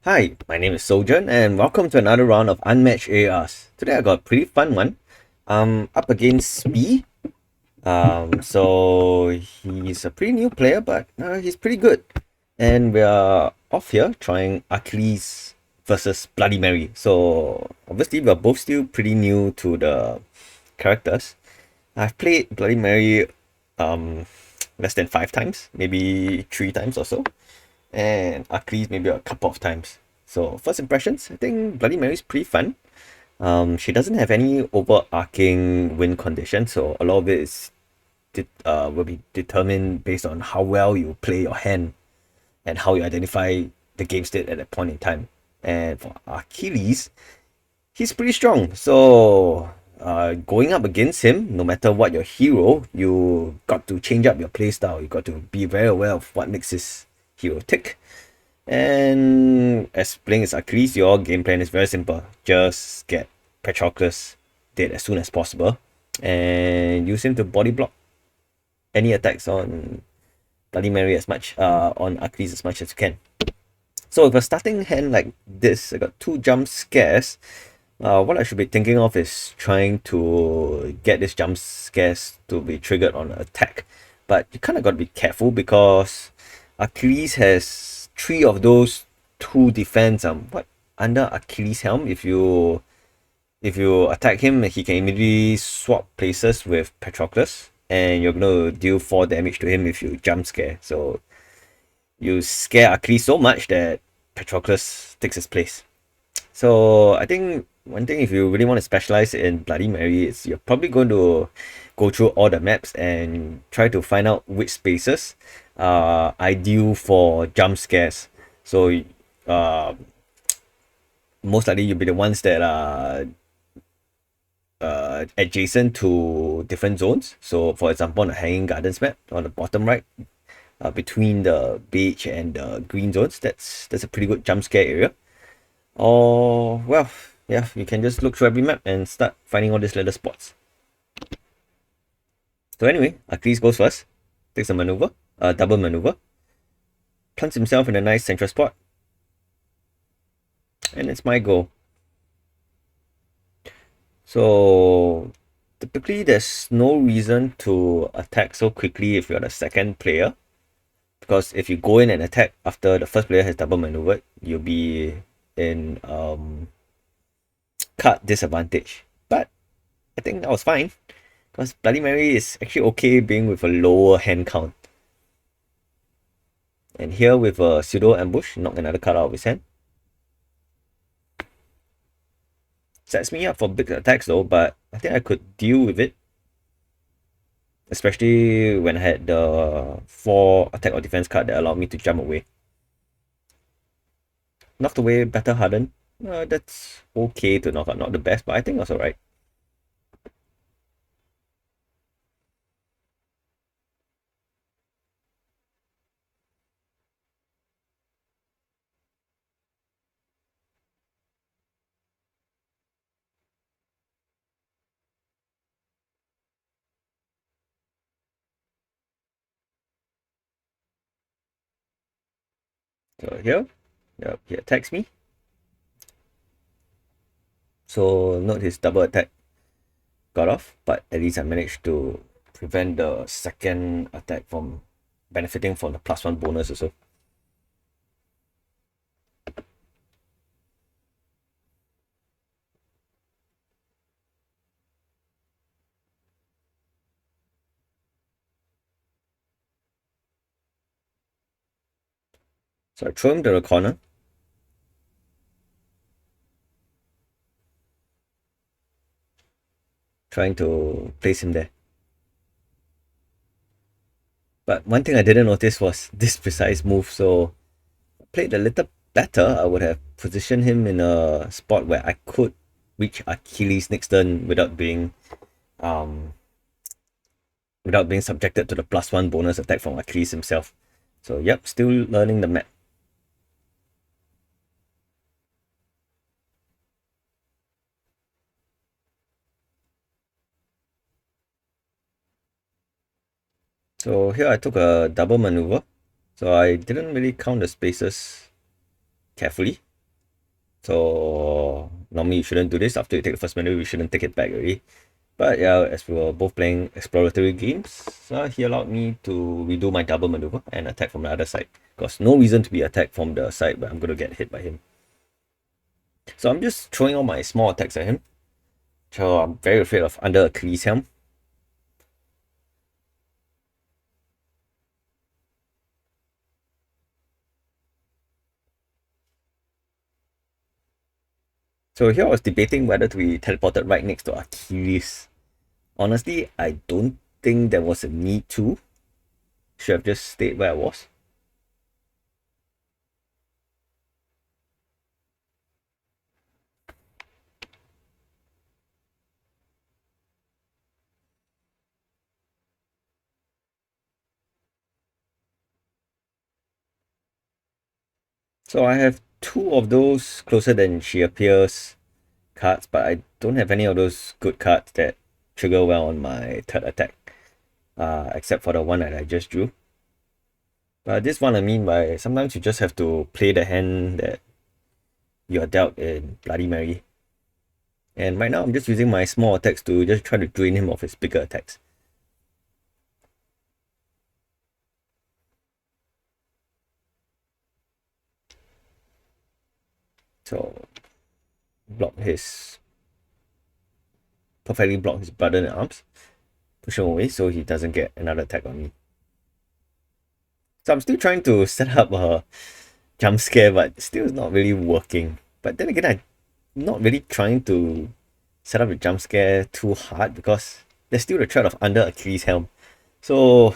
Hi, my name is Sojan and welcome to another round of Unmatched AARs. Today I got a pretty fun one. Up against B. So he's a pretty new player, but he's pretty good. And we are off here trying Achilles versus Bloody Mary. So obviously we're both still pretty new to the characters. I've played Bloody Mary less than 5 times, maybe 3 times or so, and Achilles maybe a couple of times. So first impressions, I think Bloody Mary's pretty fun. She doesn't have any overarching win condition, so a lot of it is will be determined based on how well you play your hand and how you identify the game state at that point in time. And for Achilles, he's pretty strong. So going up against him, no matter what your hero, you got to change up your playstyle. You got to be very aware of what makes his hero tick. And as playing as Achilles, your game plan is very simple. Just get Patroclus dead as soon as possible and use him to body block any attacks on Bloody Mary on Achilles as much as you can. So with a starting hand like this, I got 2 jump scares. What I should be thinking of is trying to get this jump scares to be triggered on an attack. But you kind of got to be careful because Achilles has 3 of those 2 defense under Achilles' helm. If you attack him, he can immediately swap places with Patroclus, and you're gonna deal 4 damage to him if you jump scare. So you scare Achilles so much that Patroclus takes his place. So I think one thing, if you really want to specialize in Bloody Mary, is you're probably going to go through all the maps and try to find out which spaces are ideal for jump scares. So most likely you'll be the ones that are adjacent to different zones. So for example, on the Hanging Gardens map on the bottom right, between the beige and the green zones, that's a pretty good jump scare area. Or, well, yeah, you can just look through every map and start finding all these little spots. So anyway, Achilles goes first, takes a double maneuver, plants himself in a nice central spot, and it's my go. So typically there's no reason to attack so quickly if you're the second player, because if you go in and attack after the first player has double maneuvered, you'll be in card disadvantage. But I think that was fine, because Bloody Mary is actually okay being with a lower hand count. And here with a pseudo ambush, knock another card out of his hand. Sets me up for big attacks though, but I think I could deal with it. Especially when I had the 4 attack or defense card that allowed me to jump away. Knocked away Battle Harden. That's okay to knock out, not the best, but I think that's alright. So here, yep, he attacks me. So note his double attack got off, but at least I managed to prevent the second attack from benefiting from the +1 bonus also. So I throw him to the corner. Trying to place him there. But one thing I didn't notice was this precise move, so I played a little better. I would have positioned him in a spot where I could reach Achilles next turn um without being subjected to the +1 bonus attack from Achilles himself. So yep, still learning the map. So here I took a double maneuver. So I didn't really count the spaces carefully. So normally you shouldn't do this. After you take the first menu, you shouldn't take it back already. But yeah, as we were both playing exploratory games, he allowed me to redo my double maneuver and attack from the other side. Because no reason to be attacked from the side where I'm going to get hit by him. So I'm just throwing all my small attacks at him. So I'm very afraid of under Achilles helm. So here I was debating whether to be teleported right next to Achilles. Honestly, I don't think there was a need to. Should have just stayed where I was. So I have two of those closer than she appears cards, but I don't have any of those good cards that trigger well on my third attack, except for the one that I just drew. But this one I mean by sometimes you just have to play the hand that you're dealt in Bloody Mary. And right now I'm just using my small attacks to just try to drain him of his bigger attacks. So perfectly block his brother in the arms, push him away so he doesn't get another attack on me. So I'm still trying to set up a jump scare, but still not really working. But then again, I'm not really trying to set up a jump scare too hard because there's still the threat of under Achilles' helm. So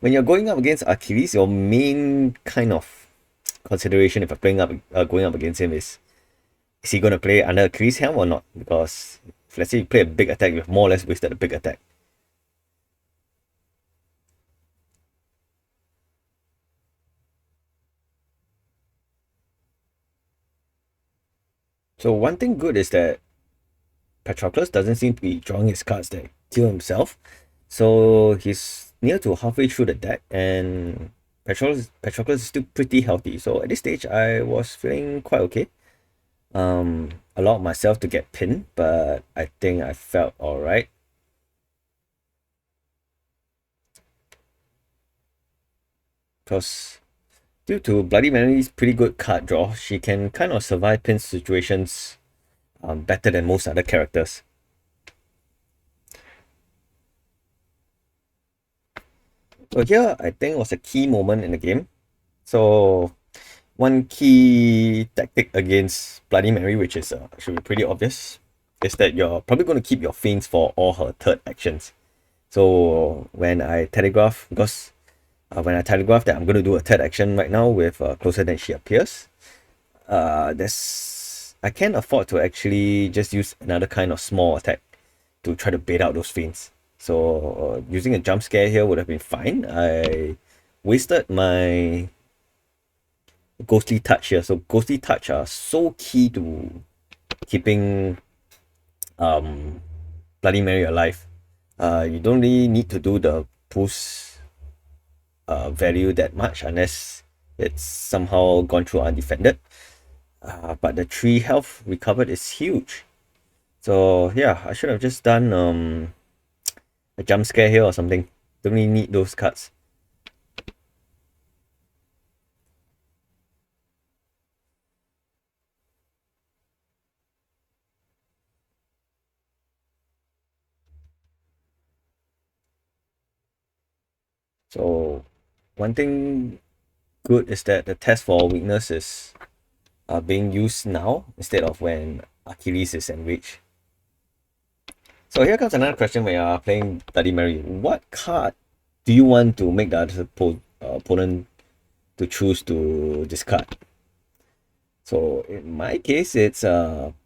when you're going up against Achilles, your main kind of consideration if you're going up against him is he going to play under Achilles' helm or not? Because if let's say you play a big attack, you've more or less wasted a big attack. So one thing good is that Patroclus doesn't seem to be drawing his cards that kill himself. So he's near to halfway through the deck, and Patroclus is still pretty healthy. So at this stage, I was feeling quite okay. Allowed myself to get pinned, but I think I felt alright. Because due to Bloody Mary's pretty good card draw, she can kind of survive pin situations better than most other characters. So here, I think was a key moment in the game. So one key tactic against Bloody Mary, which is should be pretty obvious, is that you're probably going to keep your feints for all her third actions. So when I telegraph, because when I telegraph that I'm going to do a third action right now with closer than she appears, there's I can't afford to actually just use another kind of small attack to try to bait out those feints. So using a jump scare here would have been fine. I wasted my ghostly touch here. So ghostly touch are so key to keeping Bloody Mary alive. You don't really need to do the boost value that much unless it's somehow gone through undefended. But the 3 health recovered is huge. So yeah, I should have just done a jump scare here or something. Don't really need those cards. So one thing good is that the test for weakness is being used now instead of when Achilles is enraged. So here comes another question when you're playing Bloody Mary. What card do you want to make the other opponent to choose to discard? So in my case, it's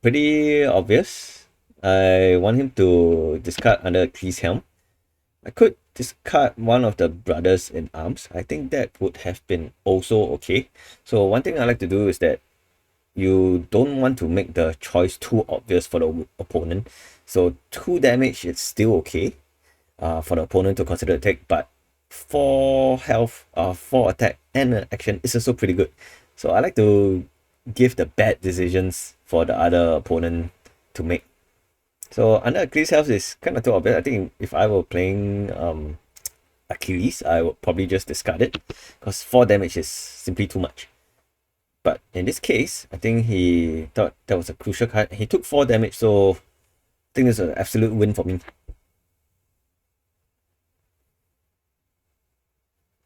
pretty obvious. I want him to discard under Achilles' helm. I could discard one of the brothers in arms. I think that would have been also okay. So one thing I like to do is that you don't want to make the choice too obvious for the opponent. So 2 damage is still okay for the opponent to consider attack, but 4 health, 4 attack and an action is also pretty good. So I like to give the bad decisions for the other opponent to make. So under Achilles health is kind of too obvious. I think if I were playing Achilles, I would probably just discard it because 4 damage is simply too much. But in this case, I think he thought that was a crucial card. He took 4 damage, so I think this is an absolute win for me.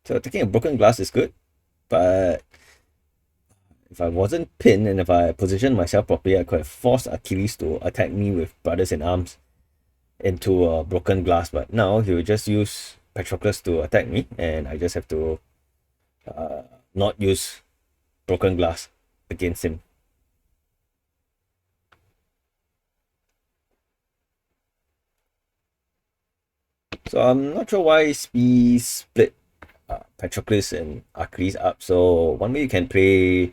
So taking a broken glass is good, but if I wasn't pinned and if I positioned myself properly, I could have forced Achilles to attack me with Brothers in Arms into a broken glass. But now he will just use Patroclus to attack me, and I just have to not use broken glass against him. So I'm not sure why we split Patroclus and Achilles up. So one way you can play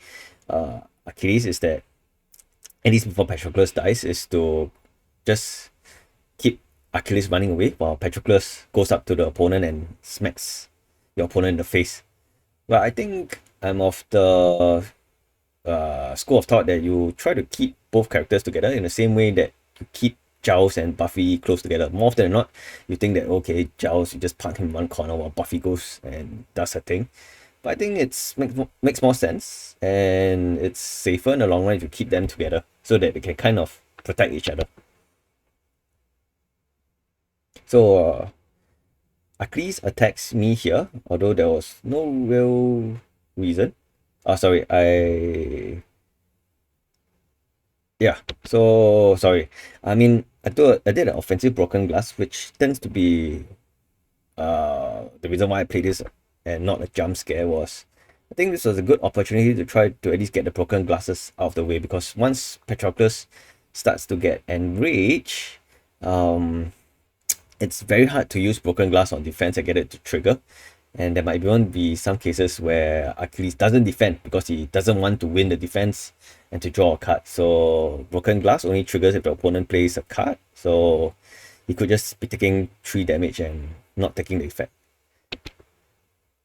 Achilles is that, at least before Patroclus dies, is to just keep Achilles running away while Patroclus goes up to the opponent and smacks your opponent in the face. But I think I'm of the school of thought that you try to keep both characters together in the same way that you keep Giles and Buffy close together. More often than not, you think that okay, Giles, you just park him in one corner while Buffy goes and does her thing. But I think makes more sense and it's safer in the long run if you keep them together so that they can kind of protect each other. So Achilles attacks me here, although there was no real reason. Sorry, yeah. So sorry. I mean, I did an offensive broken glass, which tends to be the reason why I played this and not a jump scare was I think this was a good opportunity to try to at least get the broken glasses out of the way because once Patroclus starts to get enraged, it's very hard to use broken glass on defense and get it to trigger. And there might even be some cases where Achilles doesn't defend because he doesn't want to win the defense and to draw a card. So broken glass only triggers if the opponent plays a card. So he could just be taking 3 damage and not taking the effect,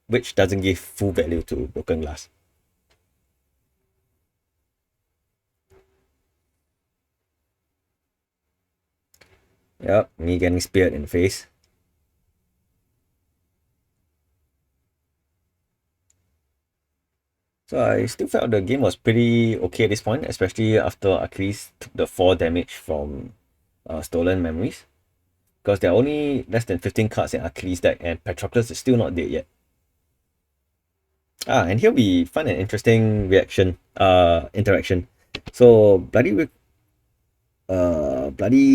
which doesn't give full value to broken glass. Yep, me getting speared in the face. So I still felt the game was pretty okay at this point, especially after Achilles took the 4 damage from Stolen Memories. Because there are only less than 15 cards in Achilles deck and Patroclus is still not dead yet. And here we find an interesting interaction. So bloody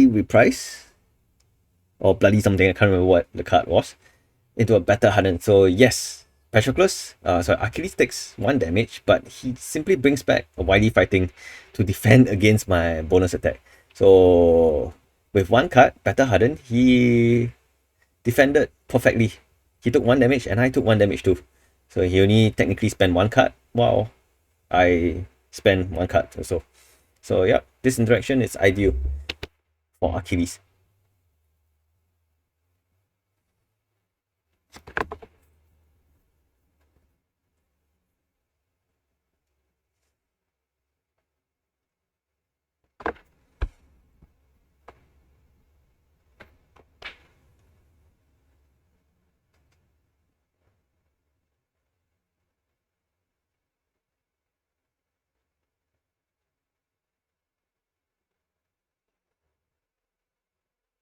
reprise or bloody something, I can't remember what the card was, into a Battle Hardened. So yes, Achilles takes 1 damage, but he simply brings back a Wily Fighting to defend against my bonus attack. So with 1 card, Battle Hardened, he defended perfectly. He took 1 damage and I took 1 damage too. So he only technically spent 1 card while I spent 1 card also. So yeah, this interaction is ideal for Achilles.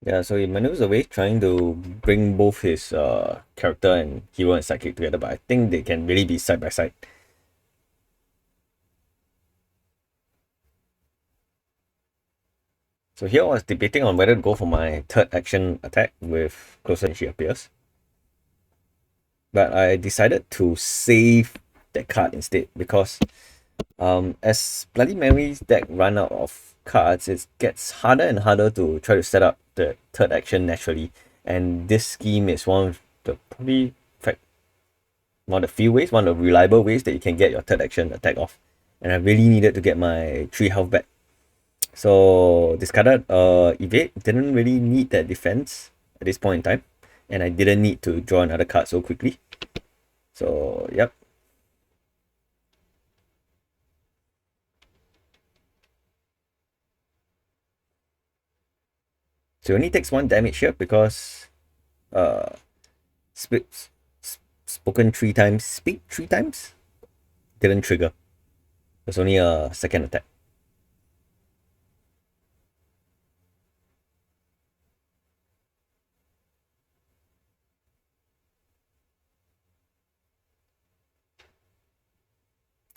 Yeah, so he maneuvers away, trying to bring both his character and hero and sidekick together, but I think they can really be side by side. So here I was debating on whether to go for my third action attack with Closer Than She Appears. But I decided to save that card instead because as Bloody Mary's deck run out of cards, it gets harder and harder to try to set up the third action naturally. And this scheme is one of the probably, in fact, one of the few ways, one of the reliable ways that you can get your third action attack off. And I really needed to get my 3 health back. So discarded evade, didn't really need that defense at this point in time. And I didn't need to draw another card so quickly. So yep. So he only takes 1 damage here because uh spit, spoken 3 times, speak 3 times, didn't trigger. It's only a second attack.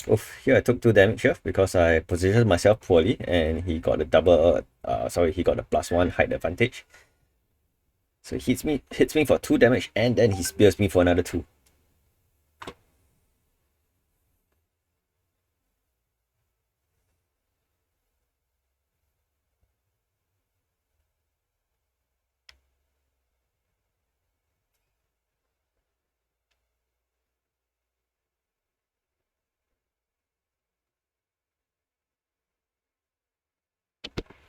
Oof, here I took 2 damage here because I positioned myself poorly and he got a double, he got a +1 height advantage. So he hits me for 2 damage and then he spears me for another 2.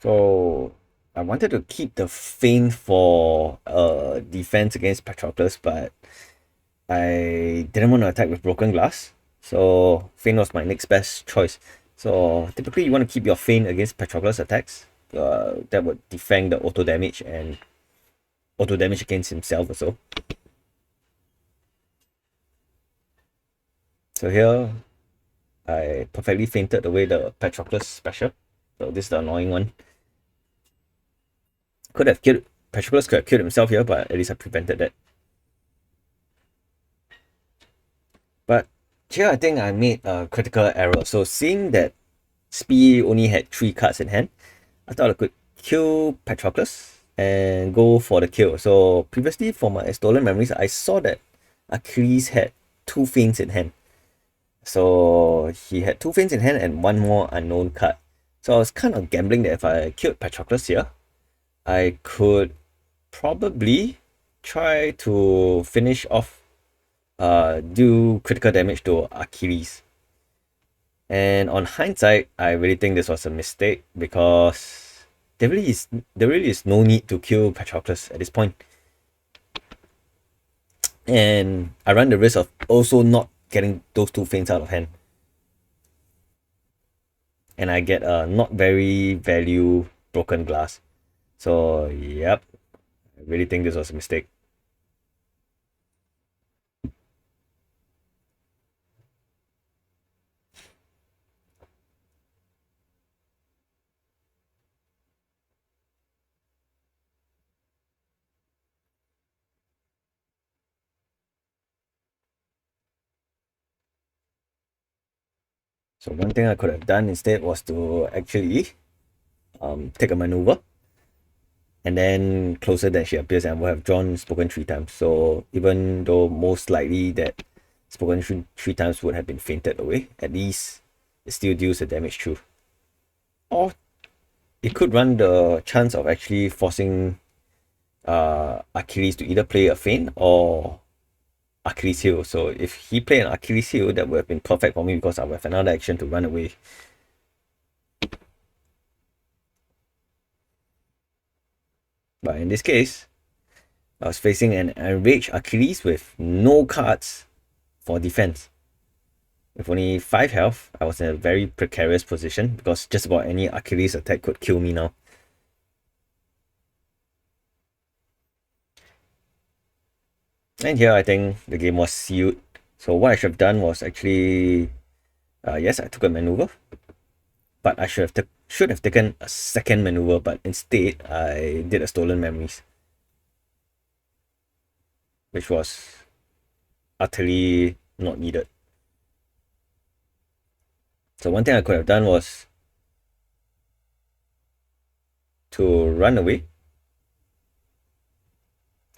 So I wanted to keep the feint for defense against Patroclus, but I didn't want to attack with broken glass. So feint was my next best choice. So typically you want to keep your feint against Patroclus attacks. That would defend the auto damage and auto damage against himself also. So here I perfectly feinted away the Patroclus special. So this is the annoying one. Could have killed Patroclus could have killed himself here, but at least I prevented that. But here I think I made a critical error. So seeing that Spee only had 3 cards in hand, I thought I could kill Patroclus and go for the kill. So previously for my stolen memories, I saw that Achilles had 2 feints in hand. So he had 2 feints in hand and 1 more unknown card. So I was kind of gambling that if I killed Patroclus here, I could probably try to finish off do critical damage to Achilles. And on hindsight, I really think this was a mistake because there really is no need to kill Patroclus at this point. And I run the risk of also not getting those 2 feints out of hand. And I get a not very value broken glass. So yep, I really think this was a mistake. So one thing I could have done instead was to actually take a maneuver, and then closer than she appears, and will have drawn spoken 3 times. So even though most likely that spoken three times would have been fainted away, at least it still deals the damage through. Or it could run the chance of actually forcing Achilles to either play a feint or Achilles heel. So if he played an Achilles heel, that would have been perfect for me because I would have another action to run away. But in this case, I was facing an enraged Achilles with no cards for defense. With only 5 health, I was in a very precarious position because just about any Achilles attack could kill me now. And here I think the game was sealed. So what I should have done was actually, yes, I took a maneuver, but I should have taken a second maneuver, but instead I did a stolen memories, which was utterly not needed. So one thing I could have done was to run away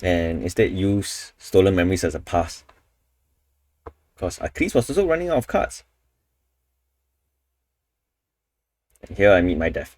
and instead use stolen memories as a pass, because Achilles was also running out of cards. And here I meet my death.